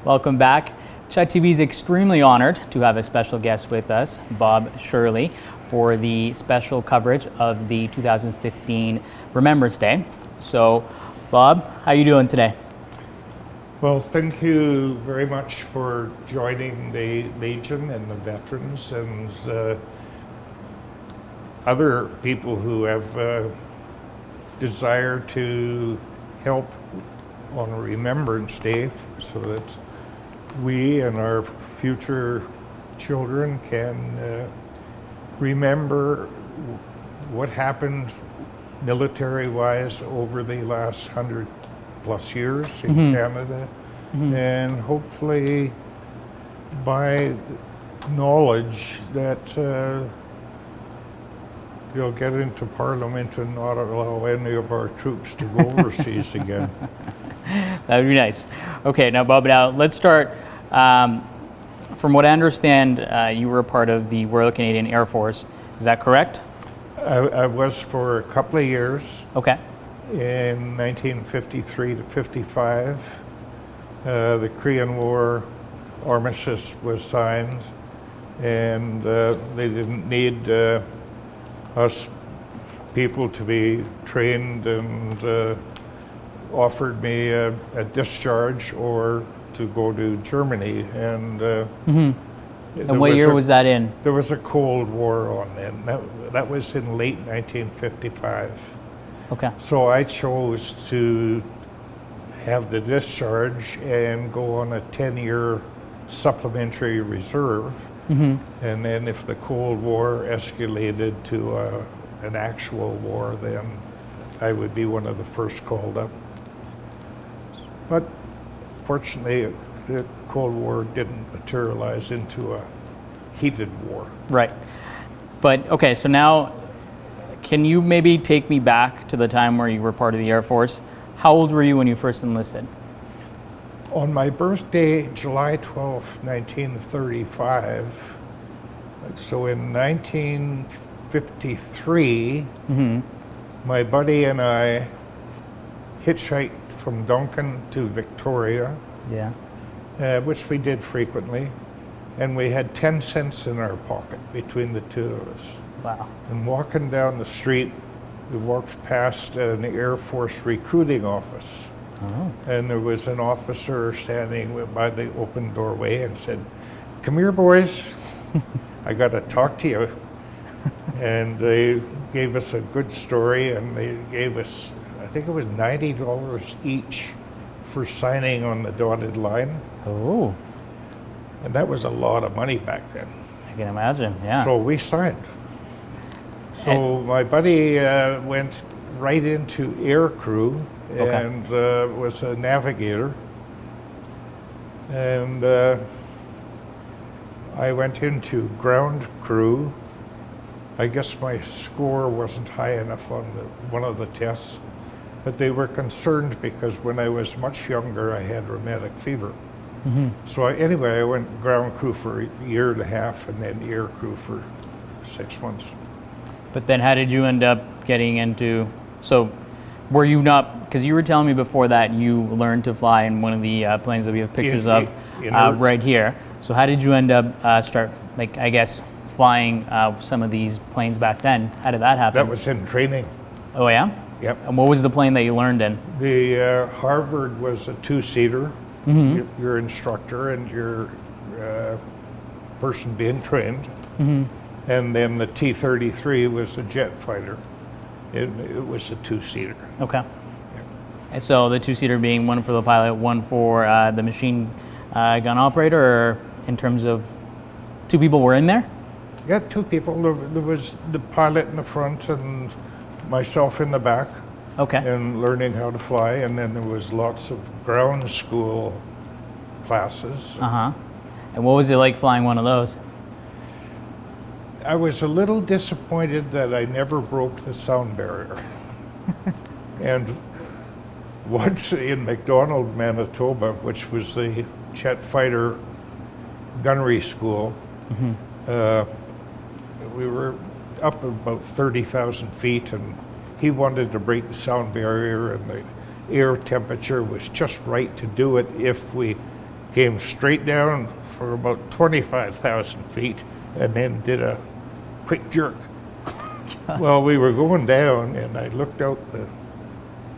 Welcome back. Chet TV is extremely honored to have a special guest with us, Bob Shirley, for the special coverage of the 2015 Remembrance Day. So, Bob, how are you doing today? Well, thank you very much for joining the Legion and the veterans and other people who have desire to help on Remembrance Day so that we and our future children can remember what happened military-wise over the last 100+ years in Canada, and hopefully by knowledge that they'll get into Parliament and not allow any of our troops to go overseas again. That would be nice. Okay, now Bob, let's start. From what I understand, you were a part of the Royal Canadian Air Force. Is that correct? I was for a couple of years. Okay. In 1953 to 55, the Korean War armistice was signed, and they didn't need us people to be trained, and offered me a discharge or to go to Germany. And And what year was that in? There was a Cold War on then. That was in late 1955. Okay. So I chose to have the discharge and go on a 10-year supplementary reserve. And then if the Cold War escalated to an actual war, then I would be one of the first called up. But fortunately, the Cold War didn't materialize into a heated war. Right. But okay, so now can you maybe take me back to the time where you were part of the Air Force? How old were you when you first enlisted? On my birthday, July 12, 1935, so in 1953, my buddy and I hitchhiked from Duncan to Victoria, Yeah. which we did frequently, and we had 10 cents in our pocket between the two of us. Wow. And walking down the street, we walked past an Air Force recruiting office. Oh. And there was an officer standing by the open doorway and said, "Come here, boys. I got to talk to you." And they gave us a good story, and they gave us, I think it was $90 each for signing on the dotted line. Oh. And that was a lot of money back then. I can imagine, yeah. So we signed. So my buddy went right into air crew and was a navigator. And I went into ground crew. I guess my score wasn't high enough on one of the tests, but they were concerned because when I was much younger, I had rheumatic fever. So anyway, I went ground crew for a year and a half, and then air crew for 6 months. But then how did you end up getting into, so were you not, because you were telling me before that you learned to fly in one of the planes that we have pictures of right here. So how did you end up start, like, I guess, flying some of these planes back then? How did that happen? That was in training. Oh, yeah? Yep. And what was the plane that you learned in? The Harvard was a two-seater. Your instructor and your person being trained. And then the T-33 was a jet fighter. It was a two-seater. Okay. And so the two-seater being one for the pilot, one for the machine gun operator, or in terms of two people were in there? Yeah, two people. There was the pilot in the front and myself in the back. Okay. And learning how to fly, and then there was lots of ground school classes. And what was it like flying one of those? I was a little disappointed that I never broke the sound barrier. And once in McDonald, Manitoba, which was the Chet Fighter gunnery school, we were up about 30,000 feet, and he wanted to break the sound barrier, and the air temperature was just right to do it if we came straight down for about 25,000 feet and then did a quick jerk. Well, we were going down and I looked out the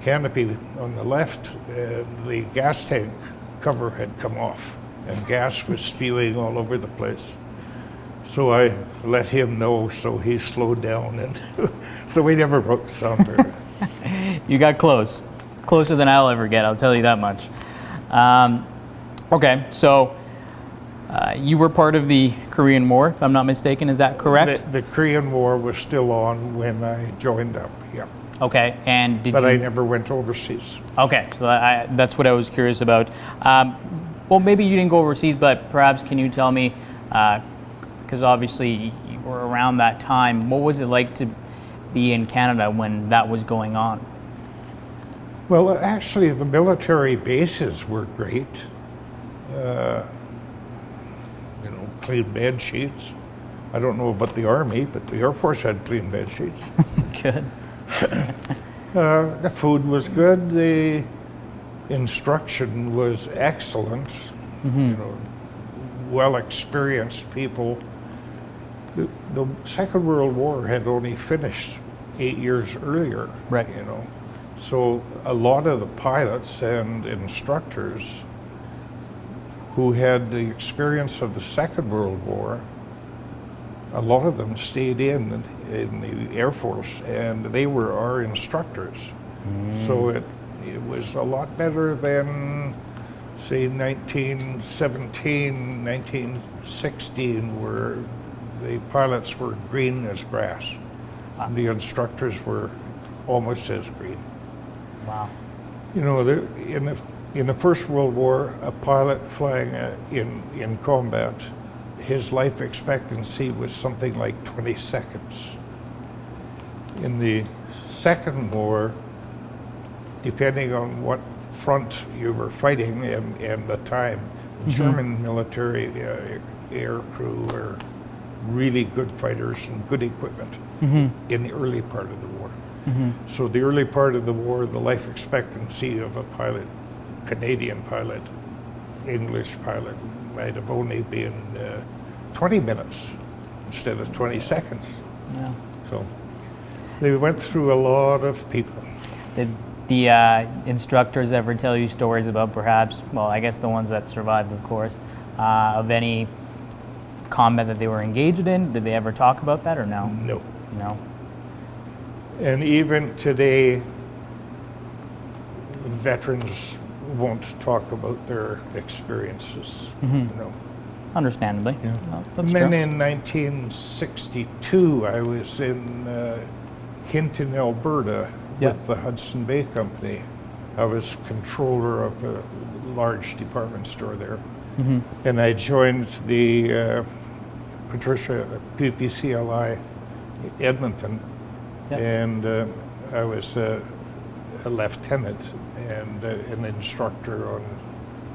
canopy on the left and the gas tank cover had come off and gas was spewing all over the place. So I let him know, so he slowed down, and so we never broke the sound barrier. You got close. Closer than I'll ever get, I'll tell you that much. Okay, so you were part of the Korean War, if I'm not mistaken, is that correct? The Korean War was still on when I joined up, yeah. Okay, and but I never went overseas. Okay, so that's what I was curious about. Well, maybe you didn't go overseas, but perhaps can you tell me, because obviously you were around that time, what was it like to be in Canada when that was going on? Well, actually, the military bases were great. You know, clean bed sheets. I don't know about the Army, but the Air Force had clean bed sheets. Good. The food was good. The instruction was excellent. Mm-hmm. You know, well-experienced people. The Second World War had only finished 8 years earlier. Right. You know, so a lot of the pilots and instructors who had the experience of the Second World War, a lot of them stayed in the Air Force, and they were our instructors. So it was a lot better than, say, 1917, 1916, where the pilots were green as grass. And the instructors were almost as green. Wow. You know, in the First World War, a pilot flying in combat, his life expectancy was something like 20 seconds. In the Second War, depending on what front you were fighting and the time, German military air crew were really good fighters and good equipment in the early part of the war. So the early part of the war, the life expectancy of a pilot, Canadian pilot, English pilot, might have only been 20 minutes instead of 20 seconds. Yeah. So they went through a lot of people. Did the instructors ever tell you stories about perhaps, well, I guess the ones that survived, of course, of any combat that they were engaged in? Did they ever talk about that or no? No. No. And even today, veterans won't talk about their experiences. You know. Understandably. Yeah. Well, that's and then true. in 1962, I was in Hinton, Alberta, with the Hudson Bay Company. I was controller of a large department store there. And I joined the PPCLI Edmonton, and I was a lieutenant and an instructor on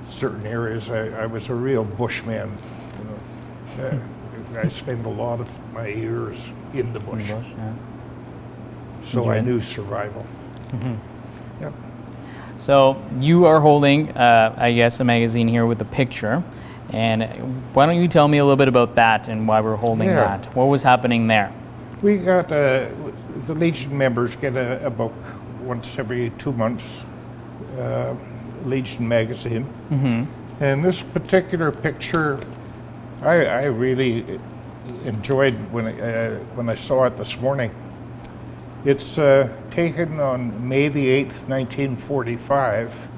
certain areas. I was a real bushman. You know. I spent a lot of my years in the bush. So I knew survival. Yep. So you are holding, I guess, a magazine here with a picture. And why don't you tell me a little bit about that and why we're holding that? What was happening there? We got, the Legion members get a book once every 2 months, Legion magazine. And this particular picture, I really enjoyed when I saw it this morning. It's taken on May the 8th, 1945.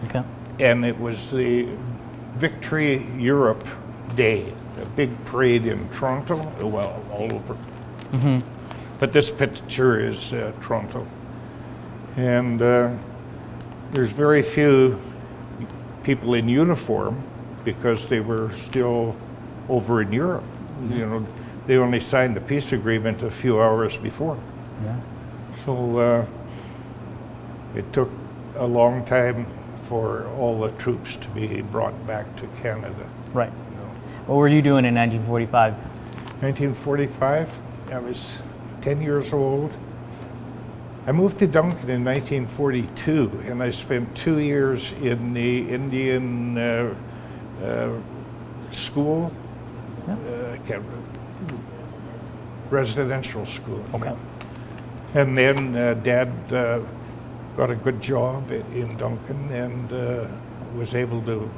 Okay. And it was the Victory Europe Day, a big parade in Toronto, well, all over. But this picture is Toronto. And there's very few people in uniform because they were still over in Europe. You know, they only signed the peace agreement a few hours before. Yeah. So it took a long time for all the troops to be brought back to Canada. Right. What were you doing in 1945? 1945, I was 10 years old. I moved to Duncan in 1942, and I spent 2 years in the Indian school, Yeah. Residential school. Okay. Yeah. And then Dad got a good job in Duncan and was able to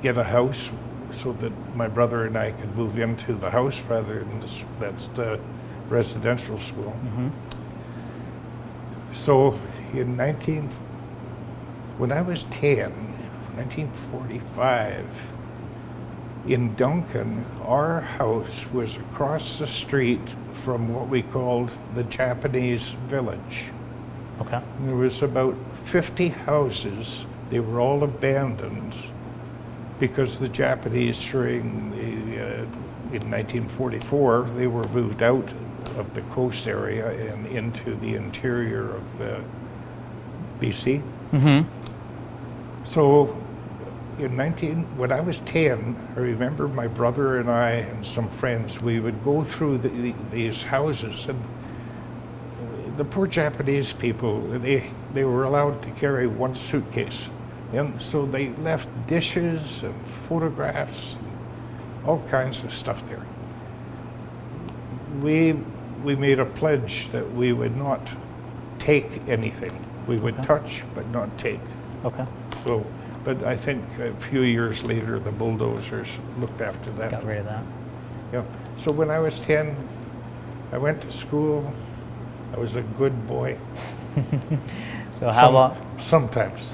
get a house so that my brother and I could move into the house rather than that's the residential school. Mm-hmm. So when I was 10, 1945, in Duncan, our house was across the street from what we called the Japanese village. Okay. There was about 50 houses. They were all abandoned because the Japanese during in 1944, they were moved out of the coast area and into the interior of BC. Mm-hmm. So when I was 10, I remember my brother and I and some friends, we would go through these houses, and the poor Japanese people, they were allowed to carry one suitcase. And so they left dishes and photographs, and all kinds of stuff there. We made a pledge that we would not take anything. We would touch, but not take. Okay. So, but I think a few years later, the bulldozers looked after that. Got rid of that. Yeah. So when I was 10, I went to school. I was a good boy. So how long? Sometimes.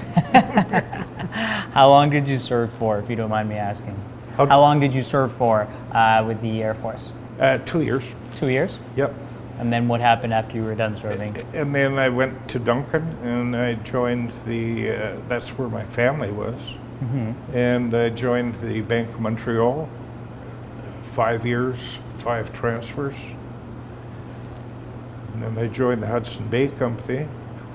How long did you serve for, if you don't mind me asking? How long did you serve for with the Air Force? 2 years. 2 years? Yep. And then what happened after you were done serving? And then I went to Duncan, and I joined that's where my family was. Mm-hmm. And I joined the Bank of Montreal. 5 years, 5 transfers. And then I joined the Hudson Bay Company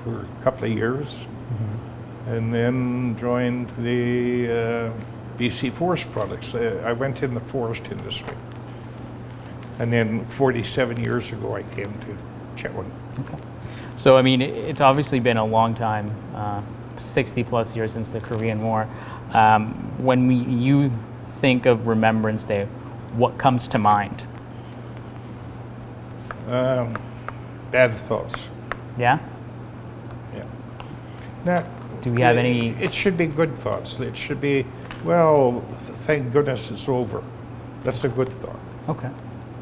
for a couple of years. Mm-hmm. And then joined the BC Forest Products. I went in the forest industry. And then 47 years ago, I came to Chetwynd. Okay. So, I mean, it's obviously been a long time, 60 plus years since the Korean War. When you think of Remembrance Day, what comes to mind? Bad thoughts. Yeah? Yeah. Do we have any? It should be good thoughts. It should be, well, thank goodness it's over. That's a good thought. Okay.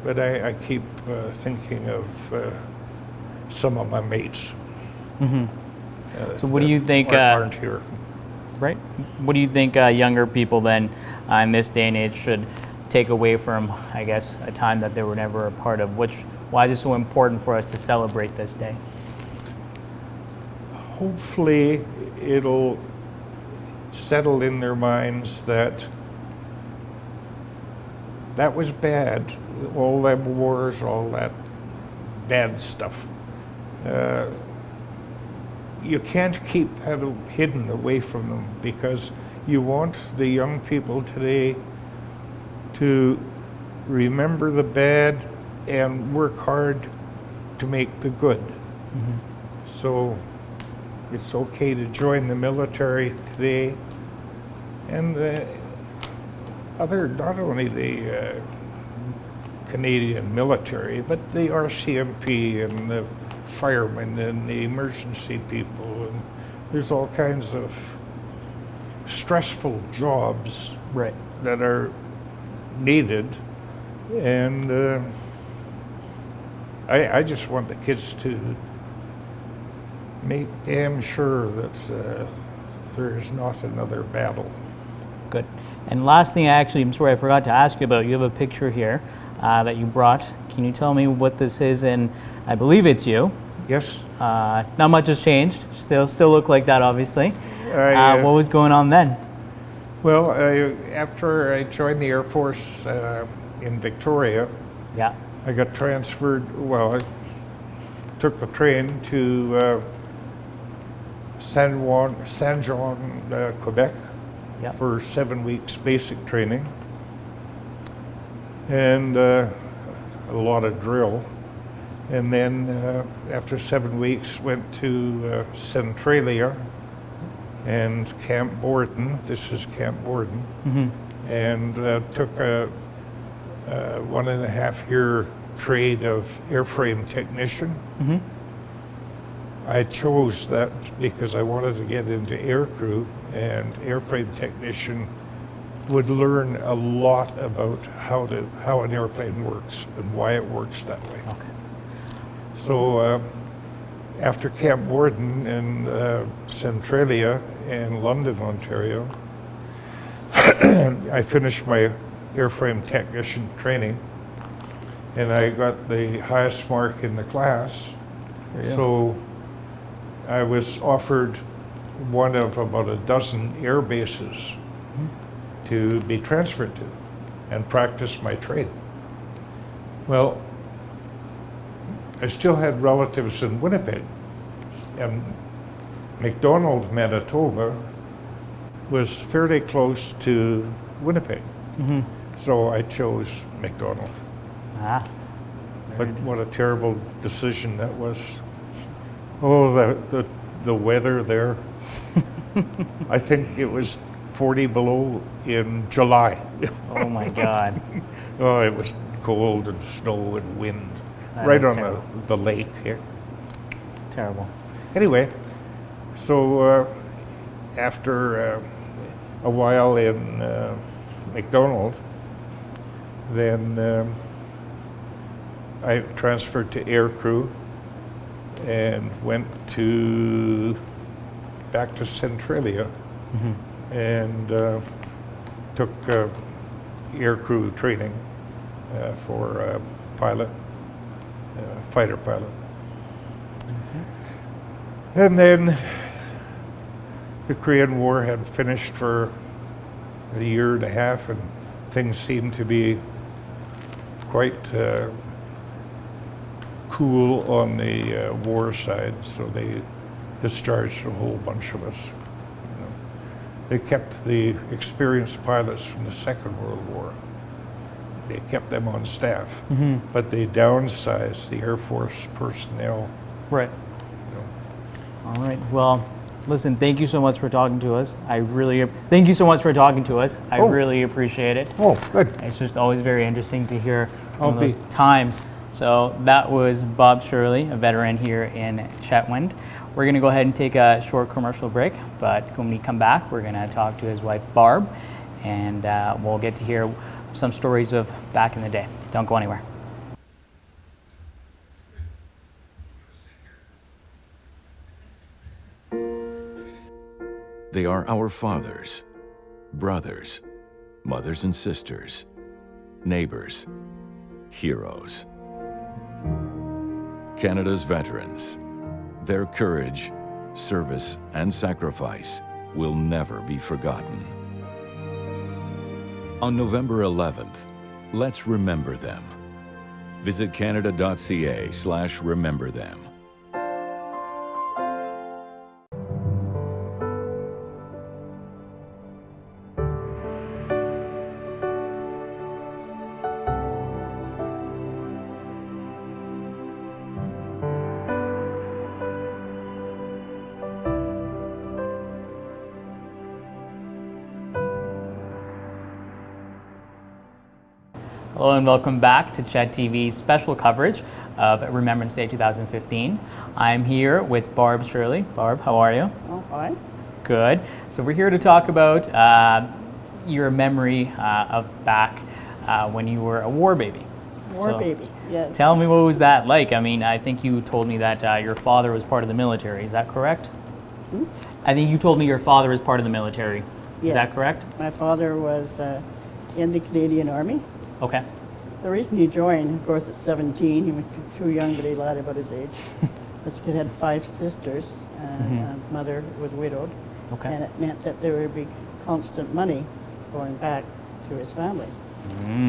But I keep thinking of some of my mates. Mm-hmm. So what do you think? Aren't here. Right. What do you think younger people then in this day and age should take away from, I guess, a time that they were never a part of? Why is it so important for us to celebrate this day? Hopefully it'll settle in their minds that that was bad, all that wars, all that bad stuff. You can't keep that hidden away from them, because you want the young people today to remember the bad and work hard to make the good. Mm-hmm. So it's okay to join the military today, and not only the Canadian military, but the RCMP and the firemen and the emergency people, and there's all kinds of stressful jobs right. that are needed, and I just want the kids to make damn sure that there is not another battle. Good. And last thing, I'm sorry, I forgot to ask you about. You have a picture here that you brought. Can you tell me what this is? And I believe it's you. Yes. Not much has changed. Still look like that, obviously. What was going on then? Well, after I joined the Air Force in Victoria, yeah, I got transferred. Well, I took the train to Saint John, Quebec, yep. for 7 weeks basic training, and a lot of drill. And then after 7 weeks, went to Centralia and Camp Borden. This is Camp Borden. Mm-hmm. and took a 1.5-year trade of airframe technician. I chose that because I wanted to get into aircrew, and airframe technician would learn a lot about how an airplane works and why it works that way. So after Camp Borden in Centralia in London, Ontario, I finished my airframe technician training, and I got the highest mark in the class. So I was offered one of about a dozen air bases to be transferred to and practice my trade. Well, I still had relatives in Winnipeg, and McDonald, Manitoba was fairly close to Winnipeg. So I chose McDonald. But what a terrible decision that was. Oh, the weather there. I think it was 40 below in July. Oh my God. Oh, it was cold and snow and wind. That Right is on the lake here. Terrible. Anyway, so after a while in McDonald, then I transferred to aircrew and went back to Centralia and took aircrew training for pilot, fighter pilot. And then the Korean War had finished for a year and a half, and things seemed to be quite cool on the war side, so they discharged a whole bunch of us. They kept the experienced pilots from the Second World War. They kept them on staff, but they downsized the Air Force personnel. Right. All right. Well, listen, thank you so much for talking to us. Thank you so much for talking to us. I really appreciate it. Oh, good. It's just always very interesting to hear those times. So that was Bob Shirley, a veteran here in Chetwynd. We're going to go ahead and take a short commercial break, but when we come back, we're going to talk to his wife, Barb, and we'll get to hear some stories of back in the day. Don't go anywhere. They are our fathers, brothers, mothers and sisters, neighbors, heroes. Canada's veterans, their courage, service, and sacrifice will never be forgotten. On November 11th, let's remember them. Visit canada.ca/remember them. Hello and welcome back to Chet TV's special coverage of Remembrance Day 2015. I'm here with Barb Shirley. Barb, how are you? Oh, fine. Good. So we're here to talk about your memory of back when you were a war baby. War baby, yes. Tell me, what was that like? I mean, I think you told me that your father was part of the military. Is that correct? I think you told me your father was part of the military. Is that correct? My father was in the Canadian Army. Okay. The reason he joined, of course, at 17, he was too young, but he lied about his age. But he had 5 sisters, and mother was widowed. Okay. And it meant that there would be constant money going back to his family.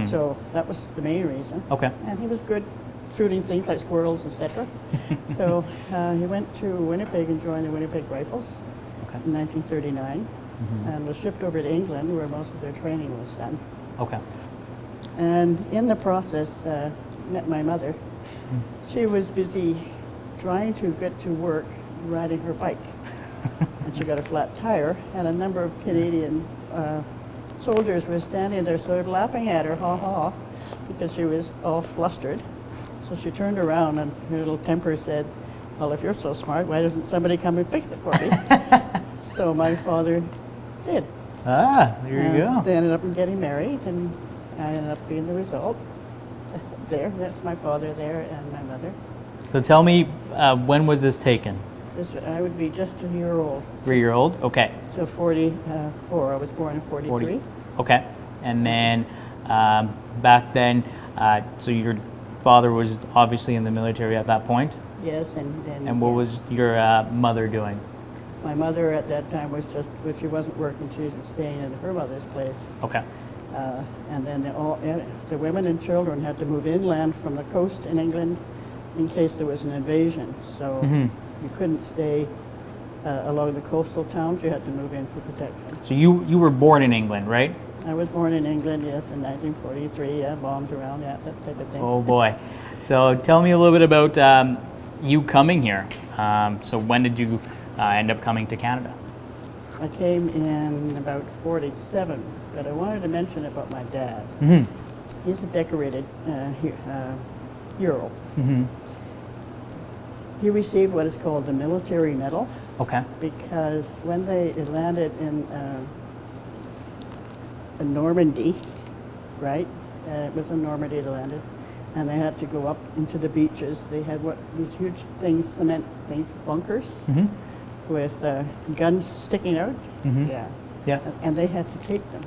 So that was the main reason. Okay. And he was good shooting things like squirrels, etc. So he went to Winnipeg and joined the Winnipeg Rifles in 1939, and was shipped over to England, where most of their training was done. Okay. And in the process, met my mother. She was busy trying to get to work riding her bike. And she got a flat tire, and a number of Canadian soldiers were standing there sort of laughing at her, ha ha, because she was all flustered. So she turned around and her little temper said, well, if you're so smart, why doesn't somebody come and fix it for me? So my father did. Ah, there you go. They ended up getting married, and I ended up being the result. There, that's my father there and my mother. So tell me, when was this taken? I would be just a year old. 3-year-old? Okay. So 44. I was born in 43. Okay. And then back then, so your father was obviously in the military at that point? Yes, And what was your mother doing? My mother at that time was just, well, she wasn't working, she was staying in her mother's place. Okay. And then the women and children had to move inland from the coast in England in case there was an invasion. So you couldn't stay along the coastal towns, you had to move in for protection. So you were born in England, right? I was born in England, yes, in 1943, bombs around, that type of thing. Oh boy. So tell me a little bit about you coming here. So when did you end up coming to Canada? I came in about 47, but I wanted to mention about my dad. He's a decorated hero. He received what is called the Military Medal. Okay. Because when they landed in Normandy, right? It was in Normandy they landed, and they had to go up into the beaches. They had these huge things, cement things, bunkers, with guns sticking out. Yeah. Yeah. And they had to take them.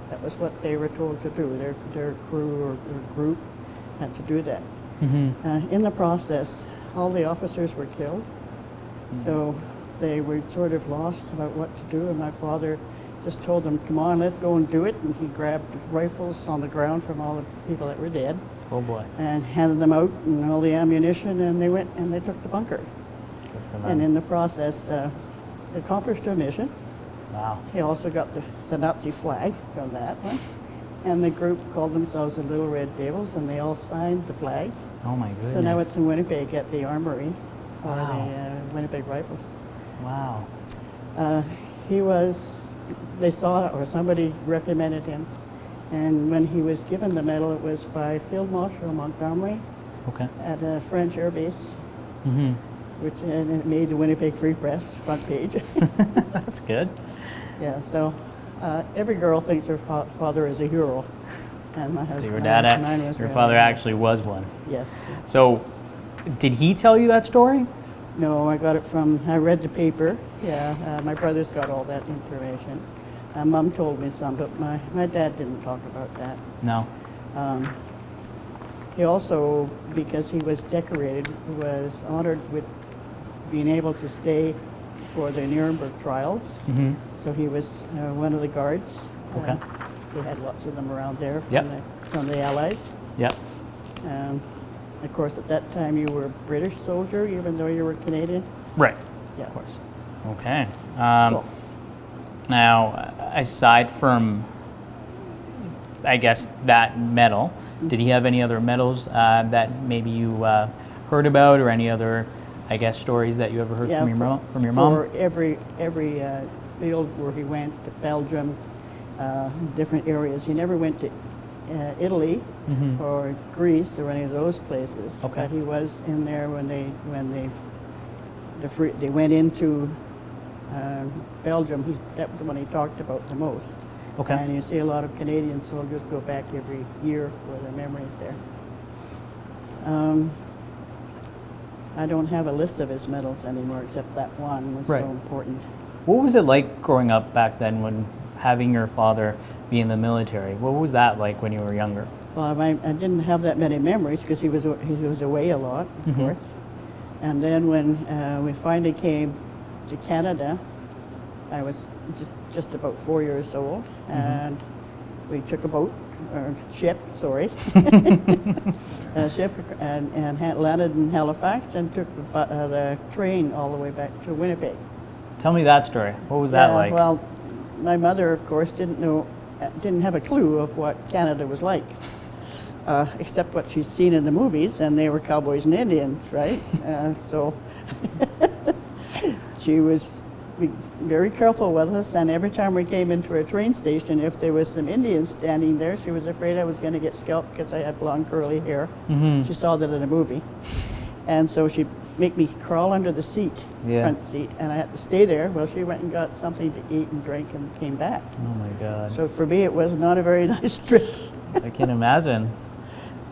That was what they were told to do. Their crew or their group had to do that. In the process, all the officers were killed. So they were sort of lost about what to do, and my father just told them, come on, let's go and do it. And he grabbed rifles on the ground from all the people that were dead. Oh boy. And handed them out and all the ammunition, and they went and they took the bunker. And in the process, accomplished their mission. Wow. He also got the Nazi flag from that one. And the group called themselves the Little Red Devils, and they all signed the flag. Oh my goodness. So now it's in Winnipeg at the Armory for Wow. the Winnipeg Rifles. Wow. They saw, or somebody recommended him, and when he was given the medal, it was by Field Marshal Montgomery Okay. at a French air base, and it made the Winnipeg Free Press front page. That's good. Yeah, so every girl thinks her father is a hero. And my husband, Your father actually was one. Yes. So, did he tell you that story? No, I got it I read the paper. Yeah, my brothers got all that information. Mom told me some, but my dad didn't talk about that. No. He also, because he was decorated, was honored with being able to stay for the Nuremberg trials. So he was one of the guards. Okay. We had lots of them around there from the Allies. Yep. Of course, at that time you were a British soldier, even though you were Canadian. Right. Yeah. Of course. Okay. Cool. Now, aside from, I guess, that medal, did he have any other medals that maybe you heard about, or any other, I guess, stories that you ever heard from your mom? For every field where he went, to Belgium, different areas. He never went to Italy or Greece or any of those places. Okay. But he was in there when they went into Belgium. That was the one he talked about the most. Okay. And you see a lot of Canadian soldiers go back every year for their memories there. I don't have a list of his medals anymore, except that one was so important. What was it like growing up back then, when having your father be in the military? What was that like when you were younger? Well, I didn't have that many memories because he was away a lot, of course. And then when we finally came to Canada, I was just about 4 years old, and we took a ship, and landed in Halifax and took the train all the way back to Winnipeg. Tell me that story. What was that like? Well, my mother, of course, didn't have a clue of what Canada was like, except what she's seen in the movies, and they were cowboys and Indians, right? So she was be very careful with us, and every time we came into a train station, if there was some Indians standing there, she was afraid I was going to get scalped because I had blonde curly hair. She saw that in a movie. And so she'd make me crawl under the seat, front seat, and I had to stay there while she went and got something to eat and drink and came back. Oh my God. So for me, it was not a very nice trip. I can imagine.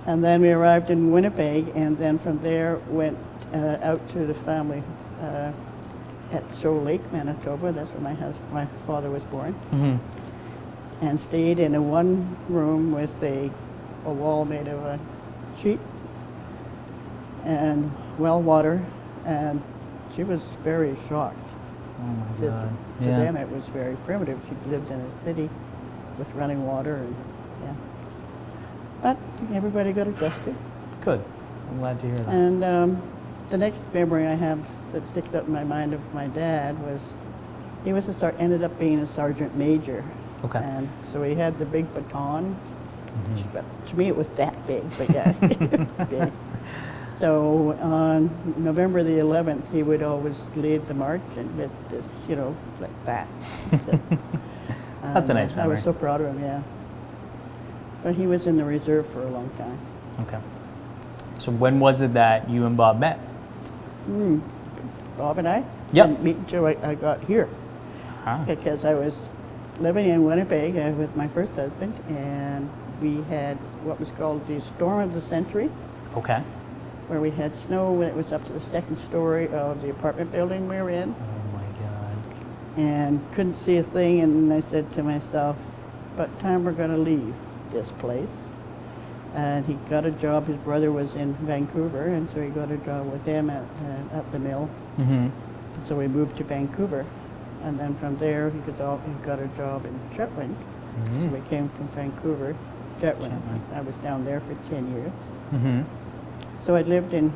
And then we arrived in Winnipeg, and then from there went out to the family at Shoal Lake, Manitoba. That's where my father was born. And stayed in a one room with a wall made of a sheet and well water, and she was very shocked. Oh my Just God. to them it was very primitive. She lived in a city with running water, and but everybody got adjusted. Good. I'm glad to hear that. And the next memory I have that sticks up in my mind of my dad was he was ended up being a sergeant major. Okay. And so he had the big baton. But to me, it was that big, but yeah, big. So on November the 11th, he would always lead the march and with this, like that. That's a nice memory. I was so proud of him, yeah. But he was in the reserve for a long time. Okay. So when was it that you and Bob met? Bob and I Yep. didn't meet until I got here. Because I was living in Winnipeg with my first husband, and we had what was called the storm of the century. Okay. Where we had snow when it was up to the second story of the apartment building we were in. Oh my God. And couldn't see a thing, and I said to myself, "But time we're going to leave this place." And he got a job. His brother was in Vancouver, and so he got a job with him at the mill. So we moved to Vancouver, and then from there he got a job in Chetwynd. So we came from Vancouver, Chetwynd. I was down there for 10 years. So I lived in,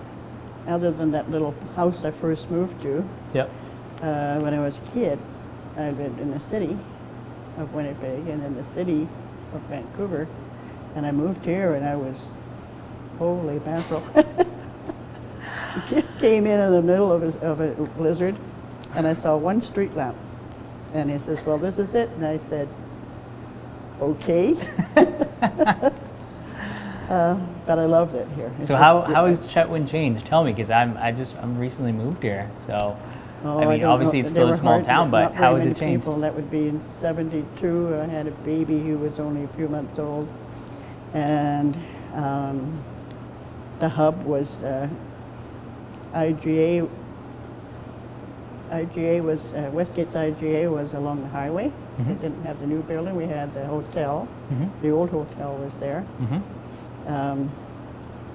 other than that little house I first moved to, when I was a kid, I lived in the city of Winnipeg and in the city of Vancouver. And I moved here, and I was, holy mackerel. Came in the middle of a blizzard, and I saw one street lamp. And he says, "Well, this is it." And I said, "Okay." But I loved it here. So how has Chetwynd changed? Tell me, because I'm recently moved here. So I mean, obviously it's still a small town, but how has it changed? People. That would be in '72. I had a baby who was only a few months old, and the hub was IGA. IGA was Westgate's IGA was along the highway. It didn't have the new building. We had the hotel. The old hotel was there.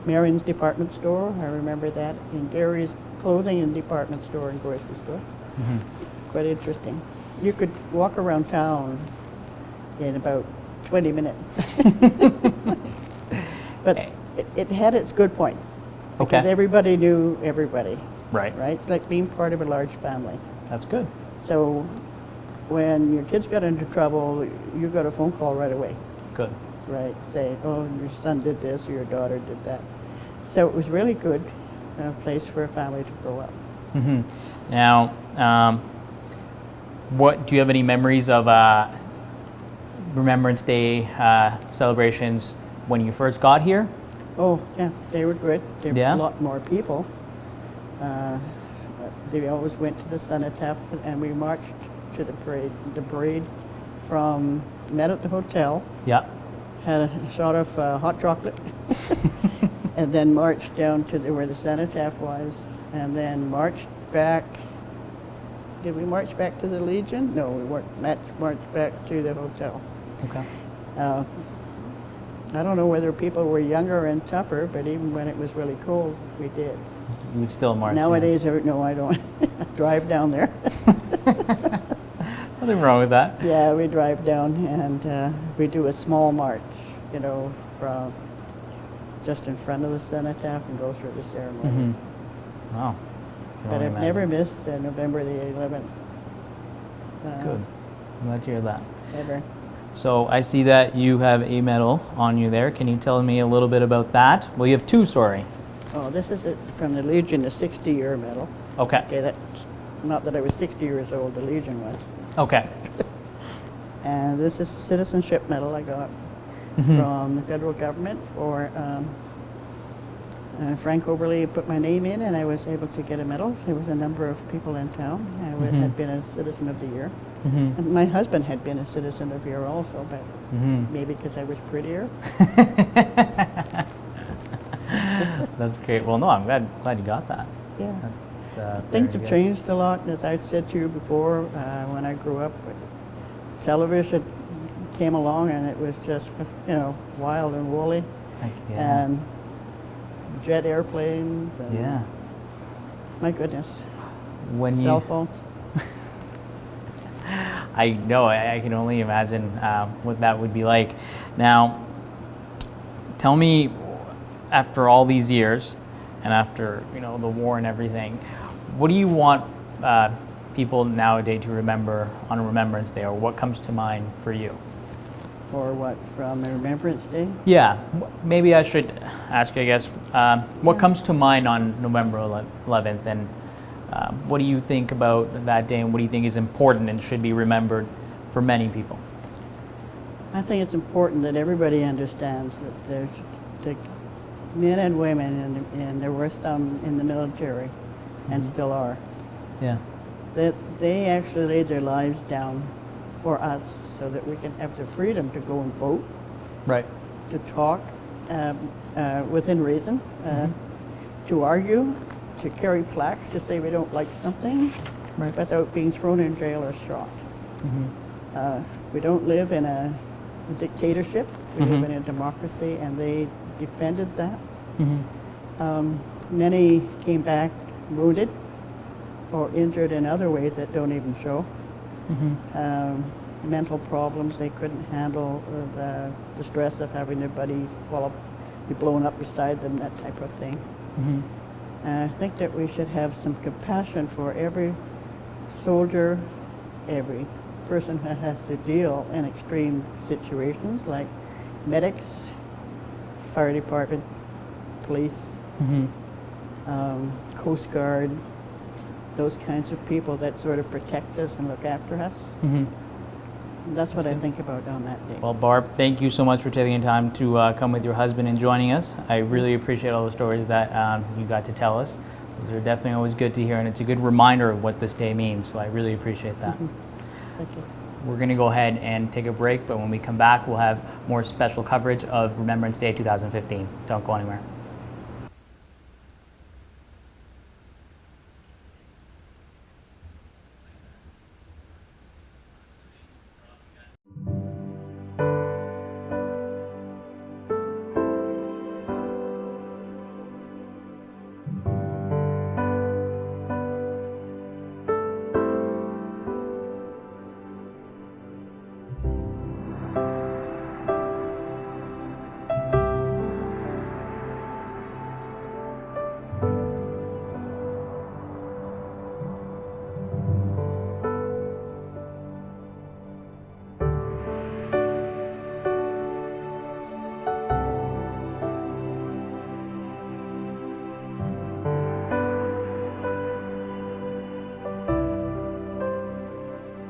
Marion's department store, I remember that. In Gary's clothing and department store and grocery store. Quite interesting. You could walk around town in about 20 minutes. But it had its good points. Because everybody knew everybody. Right. Right? It's like being part of a large family. That's good. So when your kids got into trouble, you got a phone call right away. Good. Right, say, "Oh, your son did this or your daughter did that." So it was really good place for a family to grow up. Now, what do you have any memories of Remembrance Day celebrations when you first got here? Oh, yeah, they were good. There were a lot more people. They always went to the cenotaph, and we marched to the parade. The parade met at the hotel. Yeah. Had a shot of hot chocolate, and then marched down to where the cenotaph was, and then marched back. Did we march back to the Legion? No, we marched back to the hotel. Okay. I don't know whether people were younger and tougher, but even when it was really cold, we did. You would still march. Nowadays, no, I don't. Drive down there. Nothing wrong with that. Yeah, we drive down and we do a small march, from just in front of the cenotaph and go through the ceremonies. Wow. But I've never missed November the 11th. Good. I'm glad to hear that. Ever. So I see that you have a medal on you there. Can you tell me a little bit about that? Well, you have two, sorry. Oh, this is from the Legion, the 60-year medal. Okay. Okay, that Not that I was 60 years old, the Legion was. Okay. And this is a citizenship medal I got from the federal government for Frank Oberle put my name in, and I was able to get a medal. There was a number of people in town. I had been a Citizen of the Year. And my husband had been a Citizen of the Year also, but maybe because I was prettier. That's great. Well, no, I'm glad you got that. Yeah. That's, Things have changed a lot, as I said to you before, when I grew up. Television came along, and it was just, you know, wild and woolly. Yeah. And jet airplanes. And Yeah. My goodness. When Cell phones. I know, I can only imagine what that would be like. Now, tell me, after all these years, and after, you know, the war and everything, what do you want people nowadays to remember on Remembrance Day, or what comes to mind for you? Or what, from Remembrance Day? Yeah, maybe I should ask you, I guess, what comes to mind on November 11th, and what do you think about that day, and what do you think is important and should be remembered for many people? I think it's important that everybody understands that there's the men and women, and there were some in the military, and still are, Yeah. that they actually laid their lives down for us so that we can have the freedom to go and vote, Right. to talk within reason, to argue, to carry plaques to say we don't like something, Right. without being thrown in jail or shot. We don't live in a dictatorship, we live in a democracy, and they defended that. Many came back wounded or injured in other ways that don't even show. Mental problems, they couldn't handle the stress of having their buddy be blown up beside them, that type of thing. And I think that we should have some compassion for every soldier, every person who has to deal in extreme situations, like medics, fire department, police, Coast Guard, those kinds of people that sort of protect us and look after us. That's what I think about on that day. Well, Barb, thank you so much for taking the time to come with your husband and joining us. I really appreciate all the stories that you got to tell us. Those are definitely always good to hear, and it's a good reminder of what this day means, so I really appreciate that. Thank you. We're going to go ahead and take a break, but when we come back, we'll have more special coverage of Remembrance Day 2015. Don't go anywhere.